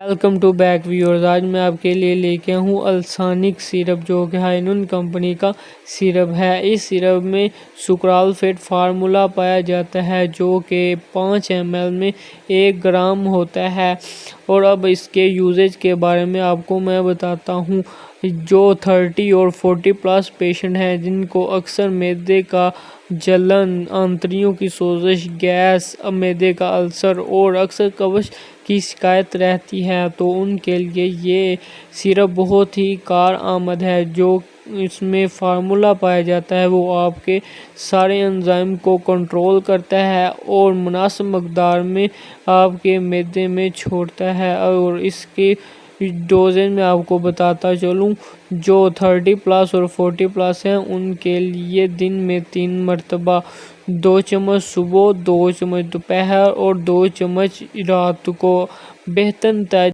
Welcome to back viewers. آج میں آپ کے لیے لے کے ہوں السانک سیرپ، جو کہ ہائنون کمپنی کا سیرپ ہے۔ اس سیرپ میں سکرالفیٹ فارمولا پایا جاتا ہے، جو کہ 5 ml میں 1 گرام ہوتا ہے۔ اور اب اس کے یوزیج کے بارے میں آپ کو میں بتاتا ہوں۔ جو 30 اور 40 پلس پیشنٹ ہیں، جن کو اکثر معدے کا جلن، آنتڑیوں کی سوزش، گیس، معدے کا السر اور اکثر قبض کی شکایت رہتی ہے، تو ان کے لیے یہ سیرپ بہت ہی کارآمد ہے۔ جو اس میں فارمولا پایا جاتا ہے، وہ آپ کے سارے انزائم کو کنٹرول کرتا ہے اور مناسب مقدار میں آپ کے معدے میں چھوڑتا ہے۔ اور اس کی ڈوزیج میں آپ کو بتاتا چلوں، جو 30 پلس اور 40 پلس ہیں، ان کے لیے دن میں 3 مرتبہ 2 چمچ صبح، 2 چمچ دوپہر اور 2 چمچ رات کو بہتر نتائج